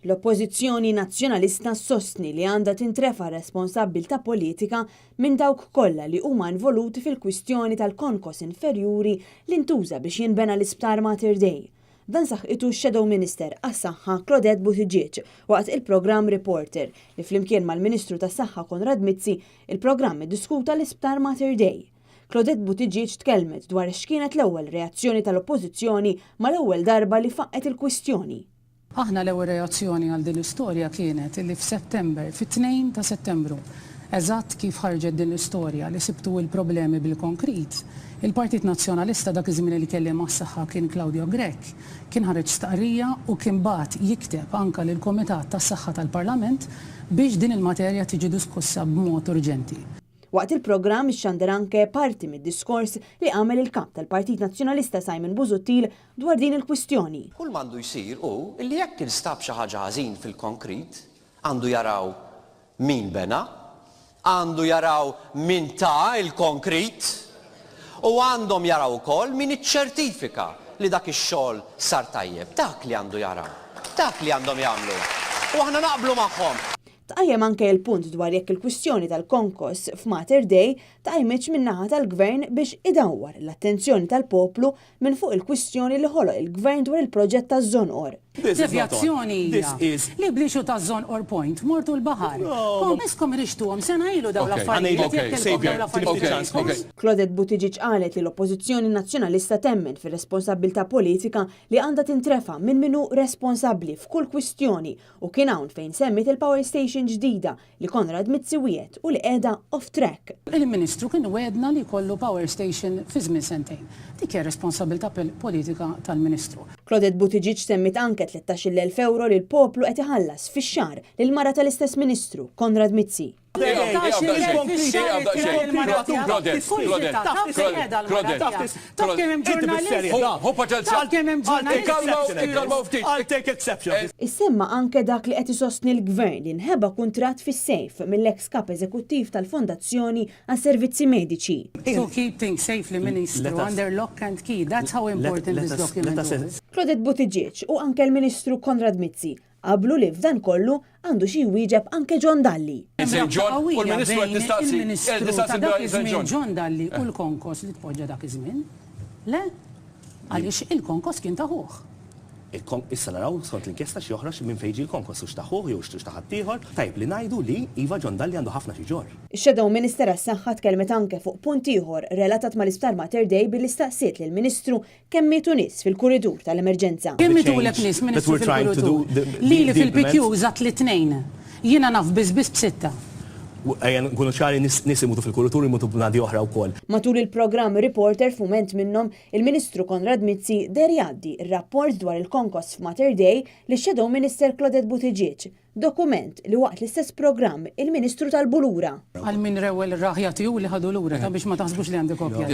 L-oppożizzjoni nazzjonalista sostni li għandha tintrefa' responsabbiltà politika minn dawk kollha li huma involuti fil-kwistjoni tal-konkos inferjuri li ntuża biex jinbena l-isptar Mater Dei. Dan saħqitu x-Shadow Minister għas-Saħħa Claudette Buttigieg waqt il-programm Reporter li flimkien mal-Ministru tas-Saħħa Konrad Mizzi il-programm iddiskuta l-isptar Mater Dei. Claudette Buttigieg tkellmet dwar x'kienet l-ewwel reazzjoni tal-Oppożizzjoni mal-ewwel darba li faqqet il-kwistjoni. Aħna l-ewwel reazzjoni għal din l-istorja kienet li f'Settembru, fit-2 ta' Settembru, eżatt kif ħarġet din l-istorja li sibtu il-problemi bil-konkrit, il-Partit Nazzjonalista dak iż-żmien li kelli mas-saħħa kien Claudio Grech, kien ħareġ staqrija u kien bagħat jikteb anke lill-Kumitat tas-Saħħa tal-Parlament biex din il-materja tiġi diskussa b'mod urġenti. Waqt il-programm ixxandar anke parti mid-diskors li għamel il-kap tal-Partit Nazzjonalista Simon Busuttil dwar din il-kwistjoni. Kull m'għandu jsir hu li jekk instab xi ħaġa ħażin fil-konkrit, għandu jaraw min bena, għandu jaraw min ta' il-konkrit u għandhom jaraw ukoll min iċċertifika li dak ix-xogħol sar tajjeb. Dak li għandu jaraw, dak li għandhom jagħmlu. U aħna naqblu magħhom. Tqajjem anke il-punt dwar jekk il-kwistjoni tal-konkos f'Mater Dei tqajmitx min-naħa tal-Gvern biex idawwar l-attenzjoni tal-poplu minn fuq il-kwistjoni li ħoloq il-Gvern dwar il-proġett taż-Żonqor. Devjazzjoni hija li blixu taż-Żonqor Point mortu l-baħar. Iskom irixtuhom se ngħidu dawn l-affarijiet. Claudette Buttigieg qalet li l-Oppożizzjoni Nazzjonalista temmen fir-responsabbiltà politika li għandha tintrefa' minn minnu responsabbli f'kull kwistjoni u kien hawn fejn semmit il-Power Station ġdida li Konrad Mizzi wiegħed u li qiegħda off track. Il-Ministru kien wedna li jkollu Power Station fi żmien sentejn. Dik hija responsabilità politika tal-Ministru. Claudette Buttigieg semmit anke 13,000 euro li l-poplu qed iħallas fix-xahar lil mara tal-istess Ministru, Konrad Mizzi. Issemma anke dak li qed isostni l-Gvern li nħeba kuntratt fis-sejf mill-eks kap eżekuttiv tal-Fondazzjoni għas-Servizzi Mediċi. To keep things safely, Ministru, under lock and key. That's how important this document is. Claudette Buttigieg u anke l-Ministru Konrad Mizzi qablu li f'dan kollu għandu xi wieġeb anke John Dalli. John Dalli u l-konkos li tpoġġa dak iż-żmien? Le? Għaliex il-konkos kien taħuh. Issa naraw skont l-inkjesta xi joħroġ minn fejn il-konkos u xtaħuh jew xtaħat ieħor, tajb li ngħidu li iva John Dalli għandu ħafna xi ġor. Ix-Shadow Minister għas-Saħħa tkellmet anke fuq punt ieħor relatat mal-isptar Mater Dei billi staqsiet lill-Ministru kemm mietu nies fil-kuridur tal-emerġenza. Kemm mitulek nies Ministru fil-kuridur? Lili fil-PQ żatt li tnejn. Jiena naf biss b'sitta. Ejja nkunu ċari nies imutu fil-kuritur imutu b'nadi oħra wkoll. Matul il-programm Reporter f'mument minnhom il-Ministru Konrad Mizzi der jgħaddi r-rapport dwar il-konkos f'Mater Dei li Shadow Minister Claudette Buttigieg. Dokument li waqt l-istess programm il-Ministru tal-Bulura. Għal min rewel raħja tiegħu li ħadu lura ta' biex ma taħsbux li għandi kopja.